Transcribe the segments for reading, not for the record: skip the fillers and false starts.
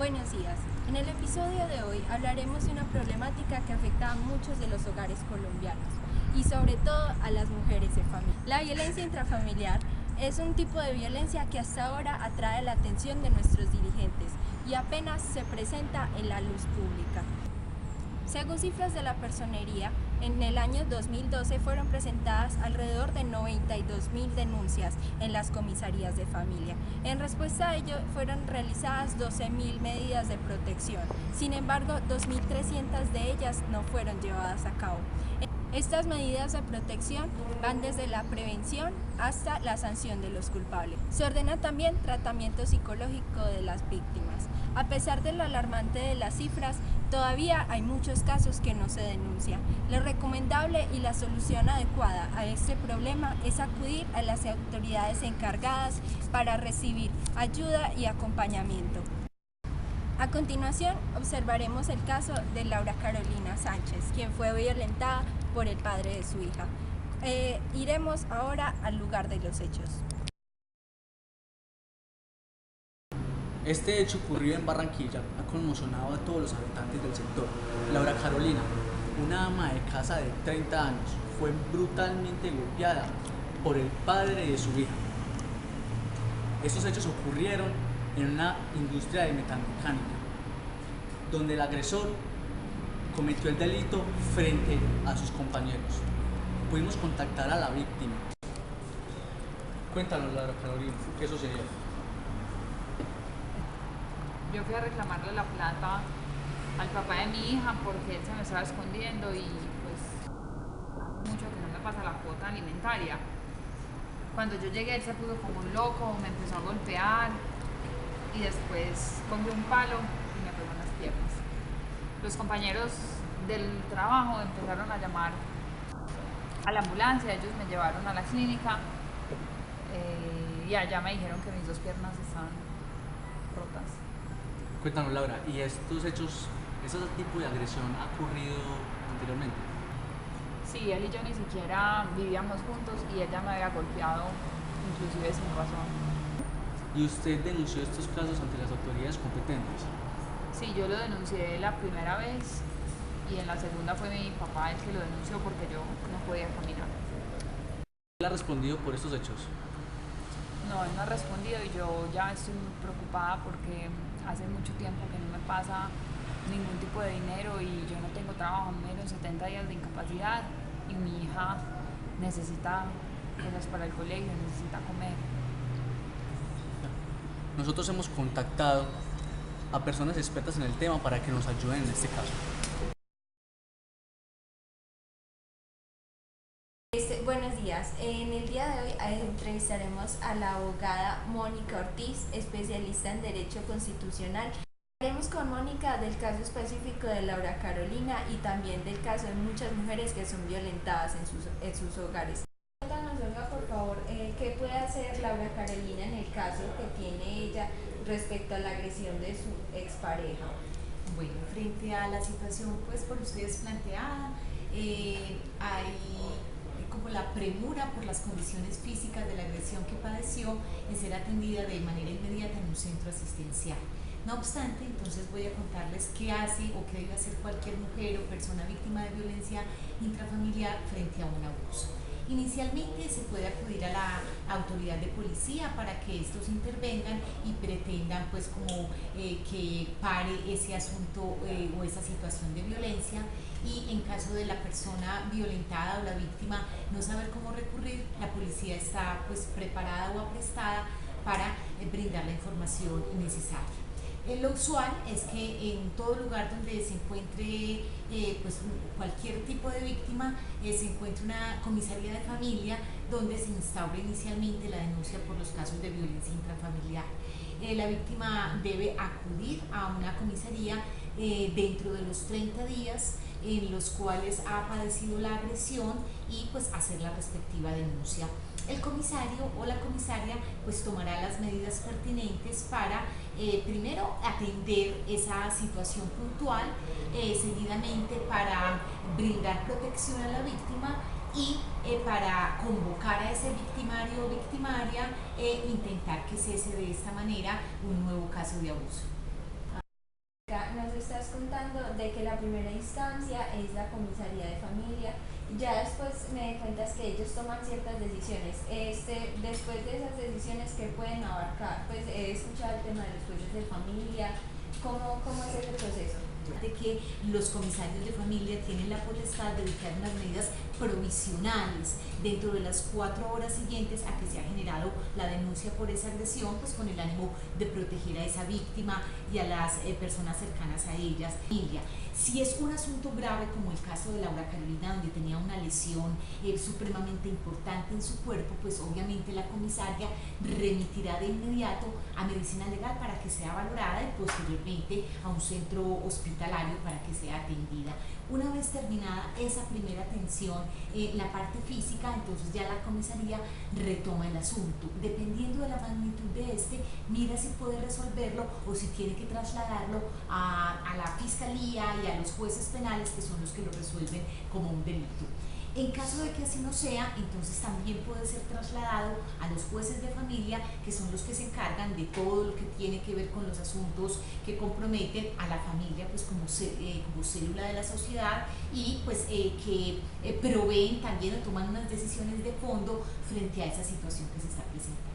Buenos días. En el episodio de hoy hablaremos de una problemática que afecta a muchos de los hogares colombianos y sobre todo a las mujeres de familia. La violencia intrafamiliar es un tipo de violencia que hasta ahora atrae la atención de nuestros dirigentes y apenas se presenta en la luz pública. Según cifras de la Personería, en el año 2012 fueron presentadas alrededor de 92.000 denuncias en las comisarías de familia. En respuesta a ello, fueron realizadas 12.000 medidas de protección. Sin embargo, 2.300 de ellas no fueron llevadas a cabo. Estas medidas de protección van desde la prevención hasta la sanción de los culpables. Se ordena también tratamiento psicológico de las víctimas. A pesar de lo alarmante de las cifras, todavía hay muchos casos que no se denuncian. Lo recomendable y la solución adecuada a este problema es acudir a las autoridades encargadas para recibir ayuda y acompañamiento. A continuación, observaremos el caso de Laura Carolina Sánchez, quien fue violentada por el padre de su hija. Iremos ahora al lugar de los hechos. Este hecho ocurrido en Barranquilla ha conmocionado a todos los habitantes del sector. Laura Carolina, una ama de casa de 30 años, fue brutalmente golpeada por el padre de su hija. Estos hechos ocurrieron en una industria de metalmecánica, donde el agresor cometió el delito frente a sus compañeros. Pudimos contactar a la víctima. Cuéntanos, Laura Carolina, ¿qué sucedió? Yo fui a reclamarle la plata al papá de mi hija porque él se me estaba escondiendo y pues hace mucho que no me pasa la cuota alimentaria. Cuando yo llegué él se puso como un loco, me empezó a golpear y después cogió un palo y me pegó en las piernas. Los compañeros del trabajo empezaron a llamar a la ambulancia, ellos me llevaron a la clínica y allá me dijeron que mis dos piernas estaban rotas. Cuéntanos, Laura, ¿y estos hechos, ese tipo de agresión ha ocurrido anteriormente? Sí, él y yo ni siquiera vivíamos juntos y ella me había golpeado, inclusive sin razón. ¿Y usted denunció estos casos ante las autoridades competentes? Sí, yo lo denuncié la primera vez y en la segunda fue mi papá el que lo denunció porque yo no podía caminar. ¿Él ha respondido por estos hechos? No, él no ha respondido y yo ya estoy muy preocupada porque hace mucho tiempo que no me pasa ningún tipo de dinero y yo no tengo trabajo, me dieron 70 días de incapacidad y mi hija necesita cosas para el colegio, necesita comer. Nosotros hemos contactado a personas expertas en el tema para que nos ayuden en este caso. Buenos días. En el día de hoy entrevistaremos a la abogada Mónica Ortiz, especialista en Derecho Constitucional. Hablaremos con Mónica del caso específico de Laura Carolina y también del caso de muchas mujeres que son violentadas en sus hogares. Cuéntanos, Olga, por favor, ¿qué puede hacer Laura Carolina en el caso que tiene ella respecto a la agresión de su expareja? Bueno, frente a la situación pues por ustedes planteada, hay como la premura por las condiciones físicas de la agresión que padeció en ser atendida de manera inmediata en un centro asistencial. No obstante, entonces voy a contarles qué hace o qué debe hacer cualquier mujer o persona víctima de violencia intrafamiliar frente a un abuso. Inicialmente se puede acudir a la autoridad de policía para que estos intervengan y pretendan pues como que pare ese asunto o esa situación de violencia, y en caso de la persona violentada o la víctima no saber cómo recurrir, la policía está pues preparada o aprestada para brindar la información necesaria. Lo usual es que en todo lugar donde se encuentre pues cualquier tipo de víctima se encuentre una comisaría de familia donde se instaure inicialmente la denuncia por los casos de violencia intrafamiliar. La víctima debe acudir a una comisaría dentro de los 30 días en los cuales ha padecido la agresión y pues hacer la respectiva denuncia. El comisario o la comisaria pues tomará las medidas pertinentes para primero atender esa situación puntual, seguidamente para brindar protección a la víctima y para convocar a ese victimario o victimaria e intentar que cese de esta manera un nuevo caso de abuso. contando de que la primera instancia es la comisaría de familia. Ya después me di cuenta que ellos toman ciertas decisiones. Después de esas decisiones, ¿qué pueden abarcar? Pues he escuchado el tema de los jueces de familia. ¿Cómo es ese proceso? De que los comisarios de familia tienen la potestad de dictar unas medidas provisionales dentro de las 4 horas siguientes a que se ha generado la denuncia por esa agresión, pues con el ánimo de proteger a esa víctima y a las personas cercanas a ellas. Si es un asunto grave como el caso de Laura Carolina, donde tenía una lesión supremamente importante en su cuerpo, pues obviamente la comisaria remitirá de inmediato a medicina legal para que sea valorada y posteriormente a un centro hospitalario para que sea atendida. Una vez terminada esa primera atención, la parte física, entonces ya la comisaría retoma el asunto. Dependiendo de la magnitud de mira si puede resolverlo o si tiene que trasladarlo a la fiscalía y a los jueces penales, que son los que lo resuelven como un delito. En caso de que así no sea, entonces también puede ser trasladado a los jueces de familia, que son los que se encargan de todo lo que tiene que ver con los asuntos que comprometen a la familia, pues como célula de la sociedad, y pues que proveen también o toman unas decisiones de fondo frente a esa situación que se está presentando.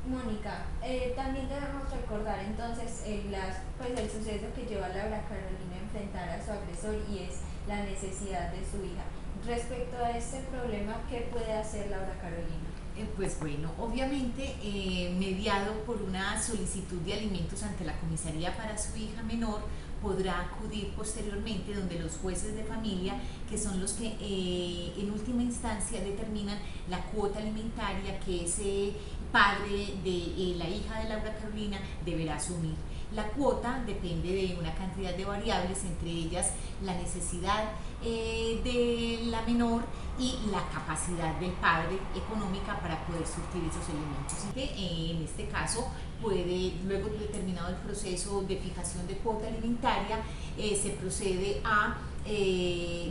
Mónica, también debemos recordar entonces el suceso que llevó a Laura Carolina a enfrentar a su agresor, y es la necesidad de su hija. Respecto a este problema, ¿qué puede hacer Laura Carolina? Pues bueno, obviamente mediado por una solicitud de alimentos ante la comisaría para su hija menor, podrá acudir posteriormente donde los jueces de familia, que son los que en última instancia determinan la cuota alimentaria que ese padre de la hija de Laura Carolina deberá asumir. La cuota depende de una cantidad de variables, entre ellas la necesidad de la menor y la capacidad del padre económica para poder surtir esos elementos. En este caso, luego de terminado el proceso de fijación de cuota alimentaria, se procede a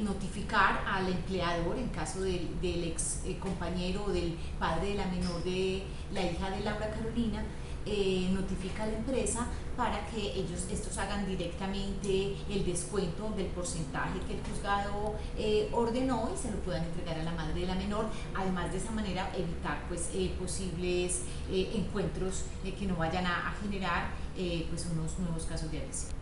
notificar al empleador, en caso del ex compañero o del padre de la menor de la hija de Laura Carolina, notifica a la empresa para que estos hagan directamente el descuento del porcentaje que el juzgado ordenó y se lo puedan entregar a la madre de la menor. Además, de esa manera evitar pues posibles encuentros que no vayan a generar pues unos nuevos casos de agresión.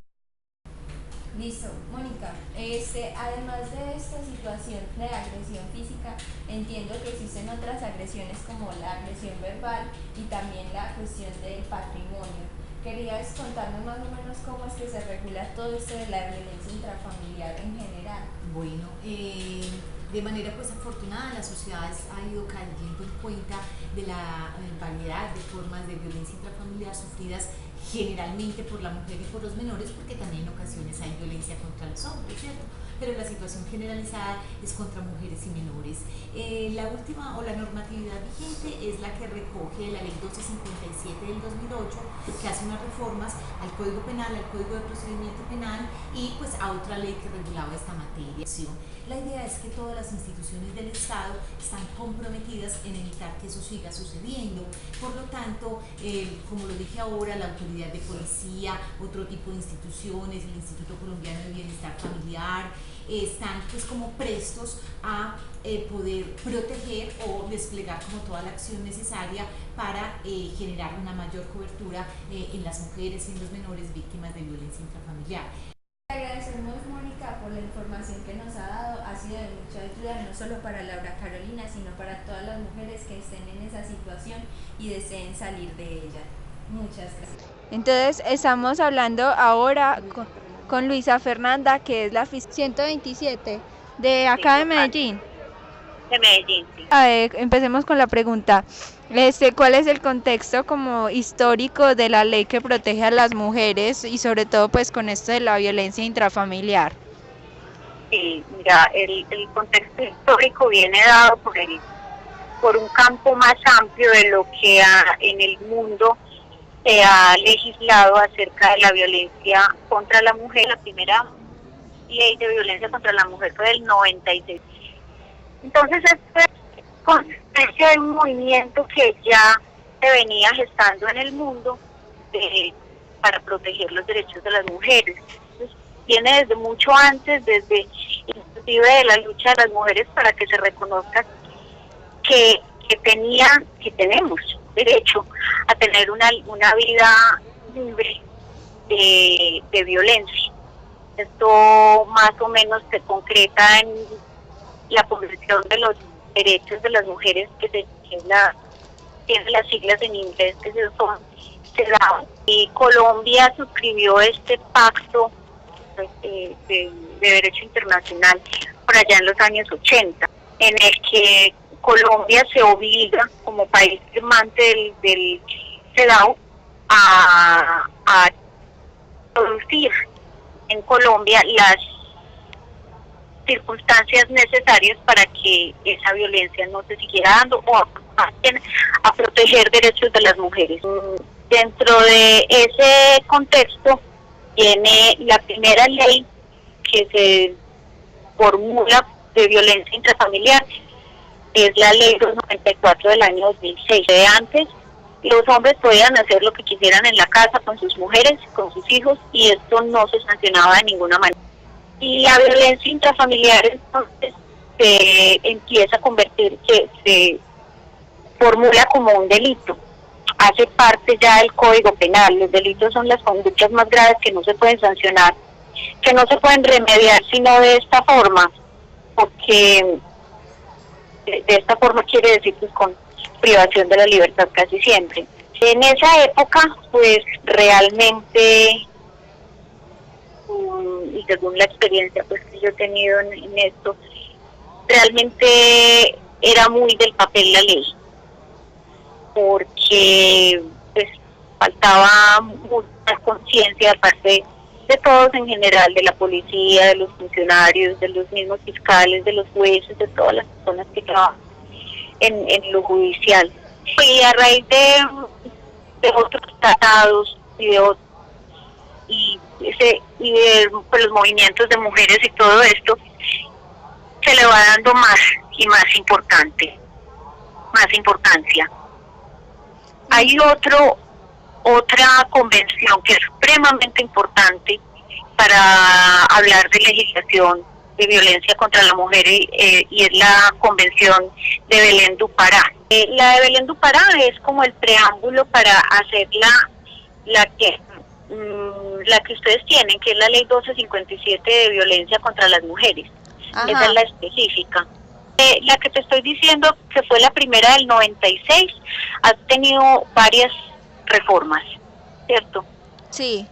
Listo, Mónica, además de esta situación de agresión física, entiendo que existen otras agresiones como la agresión verbal y también la cuestión del patrimonio. ¿Querías contarme más o menos cómo es que se regula todo esto de la violencia intrafamiliar en general? Bueno, de manera pues afortunada, la sociedad ha ido cayendo en cuenta de la variedad de formas de violencia intrafamiliar sufridas generalmente por la mujer y por los menores, porque también en ocasiones hay violencia contra los hombres, ¿cierto? Pero la situación generalizada es contra mujeres y menores. La última o la normatividad vigente es la que recoge la ley 1257 del 2008, que hace unas reformas al Código Penal, al Código de Procedimiento Penal y pues a otra ley que regulaba esta materia. La idea es que todas las instituciones del Estado están comprometidas en evitar que eso siga sucediendo. Por lo tanto, como lo dije ahora, la autoridad de policía, otro tipo de instituciones, el Instituto Colombiano de Bienestar Familiar, están pues como prestos a poder proteger o desplegar como toda la acción necesaria para generar una mayor cobertura en las mujeres y en los menores víctimas de violencia intrafamiliar. Agradecemos, Mónica, por la información que nos ha dado. Ha sido de mucha ayuda, no solo para Laura Carolina, sino para todas las mujeres que estén en esa situación y deseen salir de ella. Muchas gracias. Entonces, estamos hablando ahora con Luisa Fernanda, que es la fiscal 127 de acá de Medellín. De Medellín, sí. Empecemos con la pregunta. ¿Cuál es el contexto como histórico de la ley que protege a las mujeres y sobre todo pues con esto de la violencia intrafamiliar? Sí, mira, el contexto histórico viene dado por un campo más amplio de lo que en el mundo se ha legislado acerca de la violencia contra la mujer. La primera ley de violencia contra la mujer fue del 96. Entonces, esto es consecuencia de un movimiento que ya se venía gestando en el mundo de para proteger los derechos de las mujeres. Entonces, viene desde mucho antes, desde inclusive de la lucha de las mujeres para que se reconozca que tenemos derecho a tener una vida libre de violencia. Esto más o menos se concreta en la Convención de los Derechos de las Mujeres, que tiene las siglas en inglés que son CEDAW, y Colombia suscribió este pacto de derecho internacional por allá en los años 80, en el que Colombia se obliga como país firmante del CEDAW a producir en Colombia las circunstancias necesarias para que esa violencia no se siguiera dando, o a proteger derechos de las mujeres. Dentro de ese contexto viene la primera ley que se formula de violencia intrafamiliar, es la ley 294 del año 2006. De antes, los hombres podían hacer lo que quisieran en la casa con sus mujeres, con sus hijos, y esto no se sancionaba de ninguna manera. Y la violencia intrafamiliar entonces se empieza a convertir, se formula como un delito. Hace parte ya del Código Penal. Los delitos son las conductas más graves que no se pueden sancionar, que no se pueden remediar sino de esta forma, porque de esta forma quiere decir pues con privación de la libertad casi siempre. En esa época pues realmente, y según la experiencia pues que yo he tenido en esto, realmente era muy del papel la ley, porque pues faltaba mucha conciencia de parte de todos en general, de la policía, de los funcionarios, de los mismos fiscales, de los jueces, de todas las personas que trabajan en lo judicial. Y a raíz de otros tratados y de pues, los movimientos de mujeres y todo esto, se le va dando más y más importancia. Hay otra convención que es supremamente importante para hablar de legislación de violencia contra la mujer, y es la Convención de Belén do Pará. La de Belén do Pará es como el preámbulo para hacer la que ustedes tienen, que es la Ley 1257 de violencia contra las mujeres. Ajá. Esa es la específica. La que te estoy diciendo, que fue la primera del 96, ha tenido varias reformas, ¿cierto? Sí.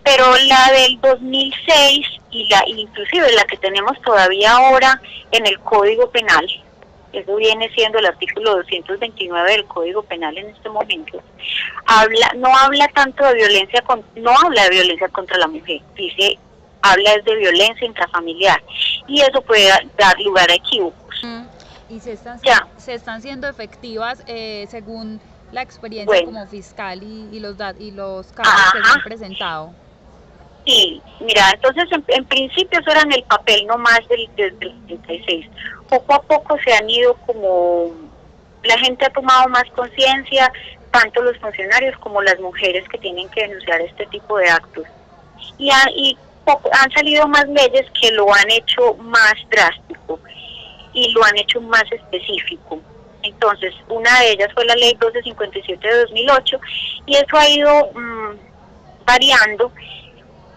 Pero la del 2006 inclusive la que tenemos todavía ahora en el Código Penal, eso viene siendo el artículo 229 del Código Penal en este momento, no habla tanto de violencia, no habla de violencia contra la mujer, habla de violencia intrafamiliar, y eso puede dar lugar a equívocos. Y se están siendo efectivas según la experiencia, bueno, como fiscal y los casos que se han presentado. Sí, mira, entonces en principio eso era en el papel nomás desde el 36. Poco a poco se han ido, como la gente ha tomado más conciencia, tanto los funcionarios como las mujeres que tienen que denunciar este tipo de actos. Y han salido más leyes que lo han hecho más drástico y lo han hecho más específico. Entonces, una de ellas fue la Ley 1257 de 2008, y eso ha ido variando.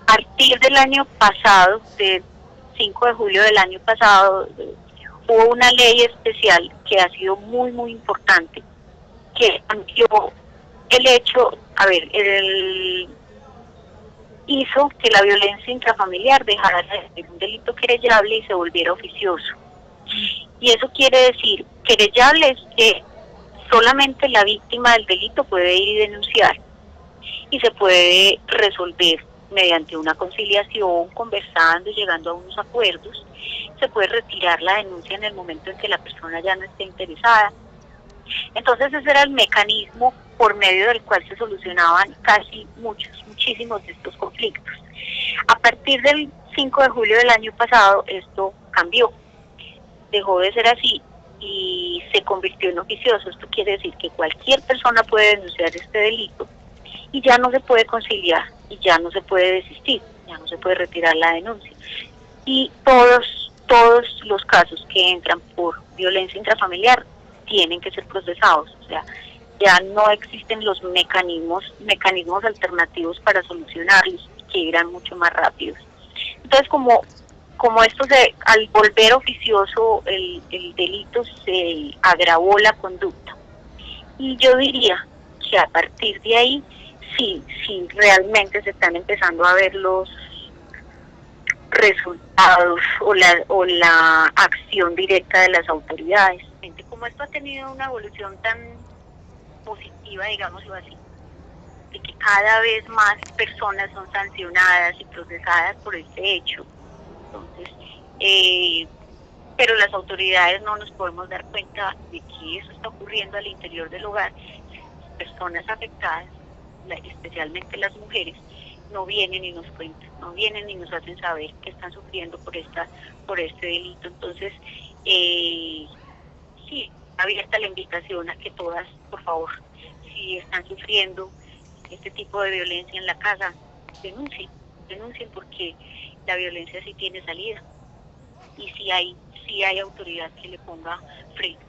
A partir del año pasado, del 5 de julio del año pasado, hubo una ley especial que ha sido muy, muy importante, que cambió el hecho, hizo que la violencia intrafamiliar dejara de ser un delito querellable y se volviera oficioso. Y eso quiere decir, querellable es que solamente la víctima del delito puede ir y denunciar, y se puede resolver mediante una conciliación, conversando, llegando a unos acuerdos. Se puede retirar la denuncia en el momento en que la persona ya no esté interesada. Entonces ese era el mecanismo por medio del cual se solucionaban muchísimos de estos conflictos. A partir del 5 de julio del año pasado esto cambió, dejó de ser así y se convirtió en oficioso. Esto quiere decir que cualquier persona puede denunciar este delito, y ya no se puede conciliar y ya no se puede desistir, ya no se puede retirar la denuncia. Y todos los casos que entran por violencia intrafamiliar tienen que ser procesados, o sea, ya no existen los mecanismos alternativos para solucionarlos, que eran mucho más rápidos. Entonces, como esto al volver oficioso el delito, se agravó la conducta. Y yo diría que a partir de ahí, sí realmente se están empezando a ver los resultados o la acción directa de las autoridades. Como esto ha tenido una evolución tan positiva, digámoslo así, de que cada vez más personas son sancionadas y procesadas por este hecho. Entonces, pero las autoridades no nos podemos dar cuenta de que eso está ocurriendo al interior del hogar. Las personas afectadas, especialmente las mujeres, no vienen y nos cuentan, no vienen y nos hacen saber que están sufriendo por este delito. Entonces, sí, abierta la invitación a que todas, por favor, si están sufriendo este tipo de violencia en la casa, denuncien porque la violencia sí tiene salida y sí hay autoridad que le ponga freno.